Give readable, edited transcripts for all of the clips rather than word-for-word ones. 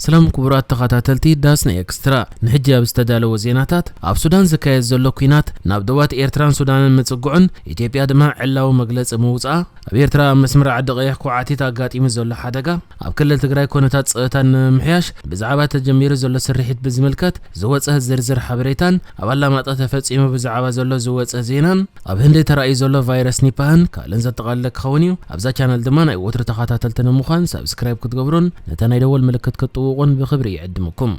سلام كبرات تخاتلتي داسنا اكسترا نحجي بستدالو زيناتات اب سودان زكايز زلو كوينات ناب دوات ايرتران سودان متصقعن ايتيوبيا دما علاو مغلص موصا اب ايرترا مسمر عد قيح كوعاتي تاغاطيم زلو حدغا اب كلل تግራይ كونتات صيتان محياش بزعبا تجمير زلو سرحيت بزملكت زوصه زرزر حبريتان ابالا ماطا تفصيمه بزعبا زلو زوصه زينان اب هندي تراي زلو فيروس نيبان كالن زتقالك خونيو ابزا channel دما ناي وتر تخاتلتن مخان سبسكرايب كتغبرون نتناي دول ملكت كتوقون بخبري يعدمكم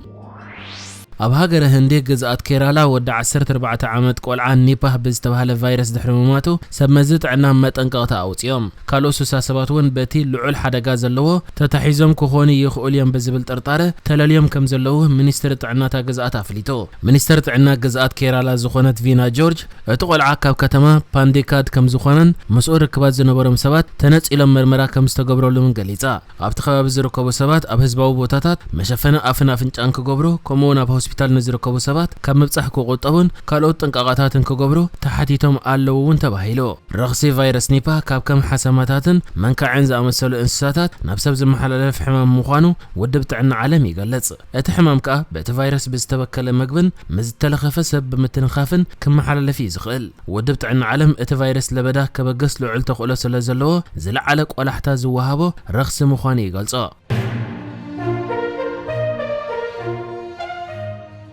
اب هاجر هندي جزات كيرالا ود 14 عامت قلعان نيباه بزتبهله فيروس دحرمماتو سبمزت عنا مطنققتا اوصيوم كالو سوساسباتون بتي لعل حدغا زلوو تتحيزم كخوني يخوليم بزبل طرطاره تلاليوم كم زلوو منستر طعناتا جزات افليتو منستر طعنا جزات كيرالا زخونت فينا جورج اتقلع كاب كتما بانديكاد كم زخونن مسؤول ركبات زنبرم سبات تنصيلم مرمرا كم استغبرولو من غليصا اب تخباب زركبو سبات اب حزباو بوتاتات مشفنه افنا فنጫን كغبرو كومونا هوسبيتال نزركبو سبات كم مبصح كقطبون كالوت طنققاتاتن كغبرو تحتيتهم አለውን ተባሂሎ ረኽሲ ቫይረስ ኒፓ ካብ ከም ሓሰማታትን መንካዕን ዝኣመሰሉ እንስሳታት ናብ ሰብ ዝመሓላለፍ ሕማም ምዃኑ ውድብ ጥዕና ዓለም ይገልጽ እቲ ሕማም ከ በቲ ቫይረስ ብዝተበከለ ምግብን ምዝተለኸፈ ሰብ ብምትንኻፍን ክመሓላለፍ ይዝኽእል ውድብ ጥዕና ዓለም እቲ ቫይረስ ለበዳ ከበገስ ልዑል ተኽእሎ ስለ ዘለዎ ዝለዓለ ቆላሕታ ዝወሃቦ ረኽሲ ምዃኑ ይገልጾ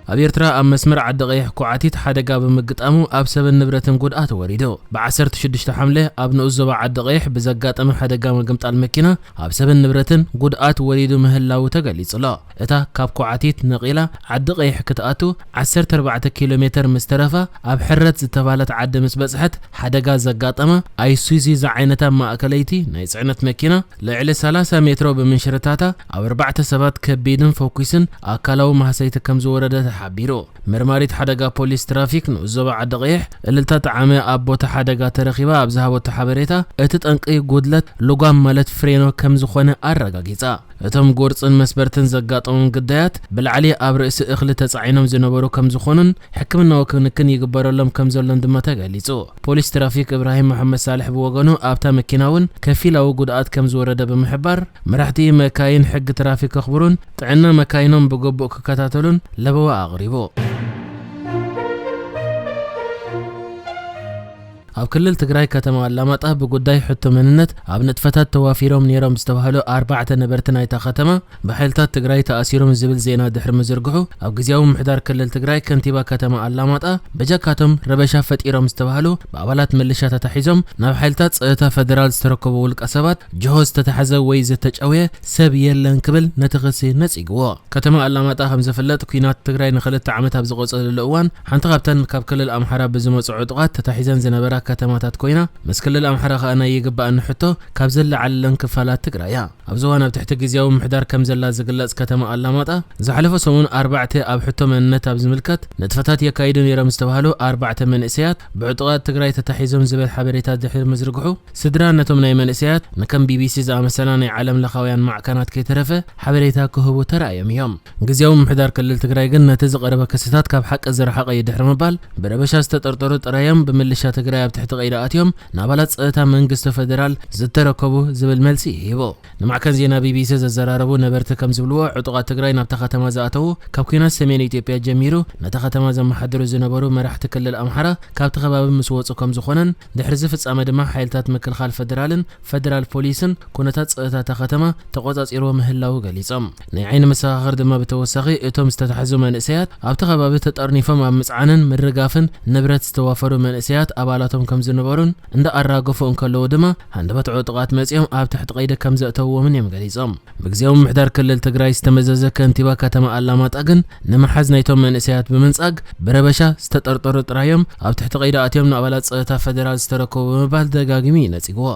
أبيرترا أم مسمر عد قيح كوعاتيت حدقا بمقطامو أب سبب نبرتن قدعات وريدو بعسر تشدشت حمله أب نؤزبا عد قيح بزقات أم حدقا مقمت المكينة أب سبب نبرتن قدعات وريدو مهلاو تقلي صلا إتا كاب كوعاتيت نقيلة عد قيح كتقاتو 14 كيلومتر مسترفة أب حرت زتبالت عد مسبسحت حدقا زقات أما أي سويزي زعينتا ما أكليتي نايس عنت مكينة لعلي 3 مترو بمنشرتاتا أو 4 سبات كبيدن فوكيسن أكلاو مهسيت كمزو وردت حبيرو مرماريت حدقا بوليس ترافيك نوزوبا عد قيح اللي عامي أبوتا حدقا ترخيبا أبزهابو تحبريتا اتتنقي قدلت لغام مالت فرينو كمزخونة أرقاقيتا اتم قرصن مسبرتن زقاطون قدايات بالعلي أب رئيس إخلي تسعينهم زنبرو كمزخونن حكمنا وكنكن يقبرو لهم كمزولن دمتا قاليتو بوليس ترافيك إبراهيم محمد صالح بوغانو أبتا مكيناون كفيلاو قدعات كمزورده بمحبار مرحتي مكاين حق ترافيك أخبرون تعنا مكاينهم بقبو ككتاتلون لبوا أغريبو أب كلل تግራይ ከተማ አላማጣ በጉዳይ ሕቶ መንነት ኣብ ንጥፈታት ተዋፊሮም ነይሮም ዝተባሃሉ 4 ነበርቲ ናይታ ከተማ በኃይልታት ትግራይ ተኣሲሮም ዝብል ዜና ድሕር መዘርግሑ ኣብ ግዚያዊ ምሕዳር ክልል ትግራይ ከንቲባ ከተማ አላማጣ በጀካቶም ረበሻ ፈጢሮም ዝተባሃሉ በአባላት መልሻ ተታሒዞም ናብ ኃይልታት ጸጥታ ፌደራል ዝተረከቡ ውልቀ ሰባት ጆሆዝ ተታሐዘ ወይ ዝተጨወየ ሰብ የለን ክብል ነተኸሲ ነጽግዎ ከተማ አላማጣ ከም ዘፈለጥ ኩናት ትግራይ ንኽልተ ዓመት ኣብ ዝቆጸለ እዋን ሓንቲ ካብተን ካብ ክልል ኣምሓራ ብዝመጽኡ ጥቃት ተታሒዘን ዝነበራ ከተማታት ኮይና መስከለል ኣምሓራ ኸኣና ይግባእ ንሕቶ ካብ ዘላ ዓለን ክፋላት ትግራያ ኣብ ዝዋን ኣብ ትሕቲ ግዚያዊ ምሕዳር ከም ዘላ ዝግለጽ ከተማ አላማጣ ዝሓለፈ ሰሙን 4 ኣብ ሕቶ መንነት ኣብ ዝምልከት ነጥፈታት የካይዱ ነይሮም ዝተባሃሉ 4 መንእሰያት ብዕጡቃት ትግራይ ተታሒዞም ዝብል ሓበሬታ ድሕር መዝርግሑ ስድራ ነቶም ናይ መንእሰያት ንከም ቢቢሲ ዝኣመሰላ ናይ ዓለም ለኻውያን ማዕከናት ከይተረፈ ሓበሬታ ክህቡ ተራእዮም እዮም ግዚያዊ ምሕዳር ክልል ትግራይ ግን ነቲ ዝቐረበ ክስታት ካብ ሓቂ ዝረሓቐ ይድሕር ምባል ብረበሻ ዝተጠርጠሩ ጥራዮም ብምልሻ ትግራይ ኣብ ትሕቲ قيداتهم نابلات ጸጥታ መንግስት ፌደራል ዝተረከቡ ዝብል መልሲ ይሂቦ ንማዕከን ዜና ቢቢሲ ዘዘራረቡ ነበርቲ ከም ዝብልዎ ዕጡቃት ትግራይ ናብታ ከተማ ዝኣተው ካብ ኩናት ሰሜን ኢትዮጵያ ጀሚሩ ነታ ከተማ ዘመሓደሩ ዝነበሩ መራሕቲ ክልል ኣምሓራ ካብቲ ከባቢ ምስ ወጹ ከም ዝኾነን ድሕሪ ዝፍጻመ ድማ ሓይልታት ምክልኻል ፌደራልን ፌደራል ፖሊስን ኩነታት ጸጥታ ከተማ ተቆጻጺሮ ምህላው ገሊጾም ናይ ዓይኒ መሰኻኽር ድማ ብተወሳኺ እቶም ዝተታሕዙ መንእሰያት ኣብቲ ከባቢ ተጠርኒፎም ኣብ ምጽዓንን ምርጋፍን ንብረት ዝተዋፈሩ መንእሰያት ኣባላቶም ከም ዝነበሩን እንደ ኣራገፉ እንከለው ድማ ሃንደበት ዕጡቃት መጽኦም ኣብ ትሕቲ ቀይደ ከም ዘእተውዎምን እዮም ገሊጾም በግዚያዊ ምሕዳር ክልል ትግራይ ዝተመዘዘ ከንቲባ ከተማ አላማጣ ግን ንመሓዝ ናይቶም መንእሰያት ብምንጻግ ብረበሻ ዝተጠርጠሩ ጥራዮም ኣብ ትሕቲ ቀይደ ኣትዮም ንኣባላት ጸጥታ ፌደራል ዝተረከቡ ብምባል ደጋጊሚ ነጽግዎ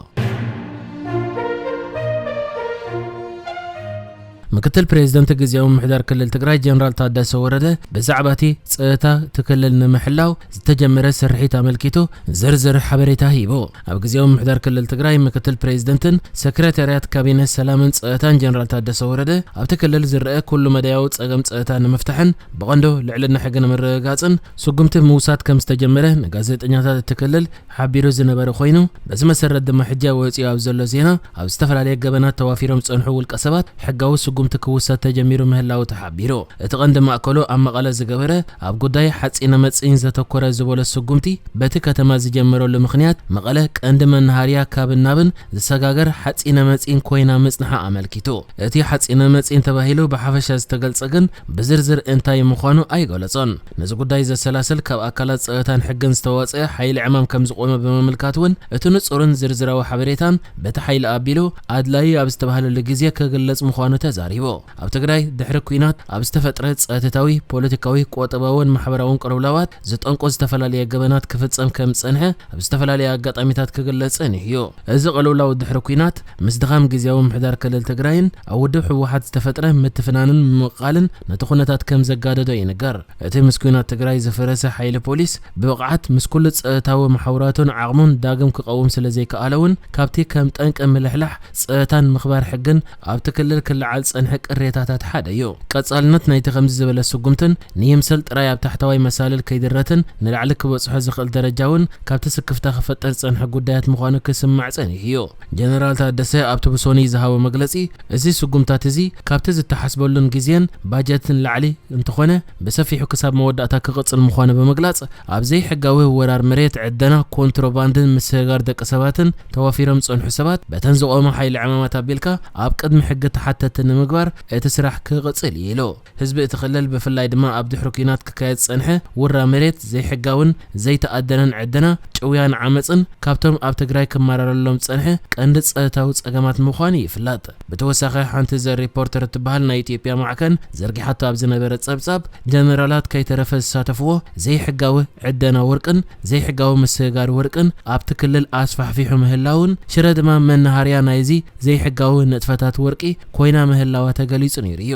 مكتل بريزيدنت ግዚያዊ ምሕዳር ክልል ትግራይ ጀነራል ታደሰ ወረደ በዛዕባቲ ጸጥታ ትክልል ንምሕላው ዝተጀመረ ስርሒት አመልኪቱ ዝርዝር ሓበሬታ ሂቦ ኣብ ግዚያዊ ምሕዳር ክልል ትግራይ ምክትል ፕሬዝደንትን ሰክሬታሪያት ካቢኔት ሰላምን ጸጥታን ጀነራል ታደሰ ወረደ ኣብቲ ክልል ዝርአ ኩሉ መዳያው ጸገም ጸጥታ ንምፍታሕን በቀንዶ ልዕልና ሕግን ምርጋጽን ስጉምቲ ምውሳት ከም ዝተጀመረ ንጋዜጠኛታት ትክልል ሓቢሩ ዝነበረ ኮይኑ በዚ መሰረት ድማ ሕጃ ወፂ ኣብ ዘሎ ዜና ኣብ ዝተፈላልየ ገበናት ተዋፊሮም ጸንሑ ውልቀ ሰባት ሕጋዊ سقمت كوسات تجميرو مهلاو تحبيرو اتقند ماكلو اما قال زغبره اب غداي حصينه مصين زتكره زبول سقمتي بتك كتما زجمرو لمخنيات مقله قند منهاريا كابنابن زسغاغر حصينه مصين كوينا مصنحه املكيتو اتي حصينه مصين تباهيلو بحفشه استغلصغن بزرزر انتاي مخانو ايغلصون نز غداي زسلاسل كاب اكلات صيتان حقن استواصه حيل عمام كم زقومه بمملكاتون اتنصورن زرزراو حبريتان بتحيل ابيلو ادلاي ابستبهل لغيزيه كغلص مخانو تزاريبو اب تግራይ ድሕሪ ኩናት ኣብ ዝተፈጥረ ጸጥታዊ ፖለቲካዊ ቆጠባውን ማሕበራውን ቅርውላዋት ዝጠንቆ ዝተፈላልየ ገበናት ክፍጸም ከም ጸንሐ ኣብ ዝተፈላልየ ኣጋጣሚታት ክግለጽን እዩ እዚ ቅልውላው ድሕሪ ኩናት ምስ ድኻም ግዜያዊ ምሕዳር ክልል ትግራይን ኣብ ውድብ ሕወሓት ዝተፈጥረ ምትፍናንን ምቃልን ነቲ ኩነታት ከም ዘጋደዶ ይንገር እቲ ምስ ኩናት ትግራይ ዝፈረሰ ሓይሊ ፖሊስ ብብቕዓት ምስ ኩሉ ጸጥታዊ ማሕበራቱን ዓቕሙን ዳግም ክቀውም ስለዘይከኣለውን ካብቲ ከም ጠንቀ ምልሕላሕ ጸጥታን ምኽባር ሕግን ኣብቲ ክልል ክልዓል ጸንሐ ቅሬታታት ሓደ እዩ ቀጻልነት ናይቲ ከምዚ ዝበለ ስጉምትን ንየምሰል ጥራይ ኣብ ታሕተዋይ መሳልል ከይድረትን ንላዕሊ ክበጽሖ ዝኽእል ደረጃውን ካብቲ ስክፍታ ክፈጠር ጸንሐ ጉዳያት ምዃኑ ክስማዕ ጸኒሑ እዩ ጀነራል ታደሰ ኣብቲ ብሶኒ ዝሃቦ መግለጺ እዚ ስጉምታት እዚ ካብቲ ዝተሓስበሉን ግዜን ባጀትን ላዕሊ እንትኾነ ብሰፊሑ ክሳብ መወዳእታ ክቕጽል ምዃኑ ብምግላጽ ኣብ ዘይሕጋዊ ወራር መሬት ዕደና ኮንትሮባንድን ምስጋር ደቂ ሰባትን ተዋፊሮም ጸንሑ ሰባት በተን ዝቆመ ሓይሊ ዕማማት ኣቢልካ ኣብ ቅድሚ ሕጊ ተሓተት ንምግባር እቲ ስራሕ ክቕጽል ኢሉ ህዝቢ እቲ ክልል ብፍላይ ድማ ኣብ ድሕሪ ኩናት ክካየድ ጸንሐ ወራ መሬት ዘይሕጋውን ዘይተኣደነን ዕደና ጭውያን ዓመፅን ካብቶም ኣብ ትግራይ ክመራረሎም ጸንሐ ቀንዲ ጸጥታዊ ጸገማት ምዃኑ ይፍለጥ ብተወሳኺ ሓንቲ ዘ ሪፖርተር እትበሃል ናይ ኢትዮጵያ ማዕከን ዘርጊሓቶ ኣብ ዝነበረ ጸብጻብ ጀነራላት ከይተረፈ ዝሳተፍዎ ዘይሕጋዊ ዕደና ወርቅን ዘይሕጋዊ ምስጋር ወርቅን ኣብቲ ክልል ኣስፋሕፊሑ ምህላውን ሽረ ድማ መናሃርያ ናይዚ ዘይሕጋዊ ንጥፈታት ወርቂ ኮይና ምህላዋ ተገሊጹ ነይሩ እዩ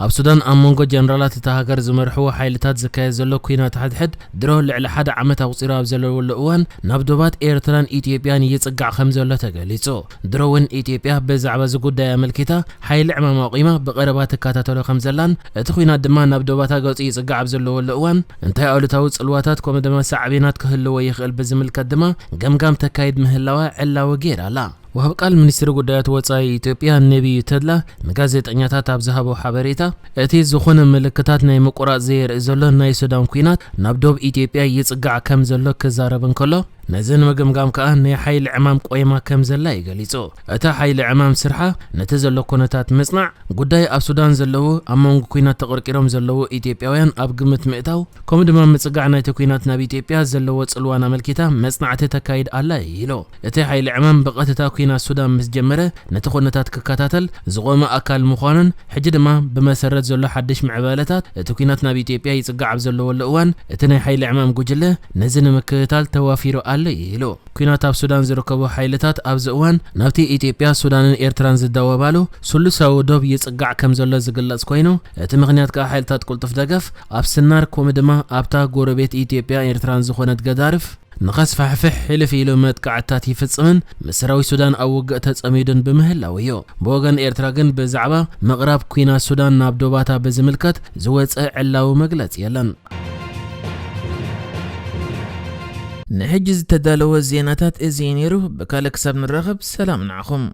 ኣብ ሱዳን ኣብ መንጎ ጀነራላት እቲ ሃገር ዝመርሕዎ ሓይልታት ዝካየድ ዘሎ ኩናት ሓድሕድ ድሮ ልዕሊ ሓደ ዓመት ኣቁፂሩ ኣብ ዘለወሉ እዋን ናብ ዶባት ኤርትራን ኢትዮጵያን ይጽጋዕ ከም ዘሎ ተገሊጹ ድሮ እውን ኢትዮጵያ ብዛዕባ እዚ ጉዳይ ኣመልኪታ ሓይሊ ዕማም ኣቂማ ብቐረባ ትከታተሎ ከም ዘላን እቲ ኩናት ድማ ናብ ዶባት ገጽ ይጽጋዕ ኣብ ዘለወሉ እዋን እንታይ ኣሉታዊ ጽልዋታት ከምኡ ድማ ሳዕቤናት ክህልዎ ይኽእል ብዝምልከት ድማ ገምጋም ተካይድ ምህላዋ ዕላዊ ገይራላ وهب قال منستر قدرات وصاي إثيوبيا النبي تدلا مغازيطኛታት ኣብ ዝሃቦ ሓበሬታ እቲ ዝኾነ ምልክታት ናይ መቆራጽ ዘየር ዘሎ ናይ ሱዳን ኩናት ናብ ዶብ ኢትዮጵያ ይጽጋዕ ከም ዘሎ ክዛረብን ከሎ نزن مجمع كأن حيل عمام قيمة كم زلا يجلسوا أتا حيل عمام سرحة نتزلوا كونتات مصنع قداي أب سودان زلوا أمام كوينات تقركيرهم زلوا إثيوبيان أب قمة مئتاو كم دم متسقعنا تكوينات نبي إثيوبيا زلوا تسلوانا ملكيتا مصنع تتكايد الله يلو أتا حيل عمام بقت تكوينات السودان مسجمرة نتخونتات ككاتاتل زغوما أكل مخانن حجد ما بمسرة زلوا حدش معبالتات تكوينات نبي إثيوبيا يتسقع بزلوا الأوان أتنا حيل عمام جوجله نزن مكتال توافيرو يلو كينات أب سودان زركبوا حيلتات أب زوان نبتي إثيوبيا سودان إيرتران زدوا بالو سلسة ودوب يتسقع كم زلا زقلت كوينو تمغنيات كحيلتات كل تفدقف أب سنار كومدما أبتا قربيت إثيوبيا إيرتران زخونت قدارف نقص فحفح حلف إلومات قعدتات يفتصمن مسراوي سودان أو وقتت أميدن بمهلاويو بوغان إيرتراغن بزعبا مغرب كينا سودان نابدوباتا بزملكت زوات علاو مقلت يلن نحجز تدالو الزيناتات ازينيرو بكالك سب نرغب سلام نعخم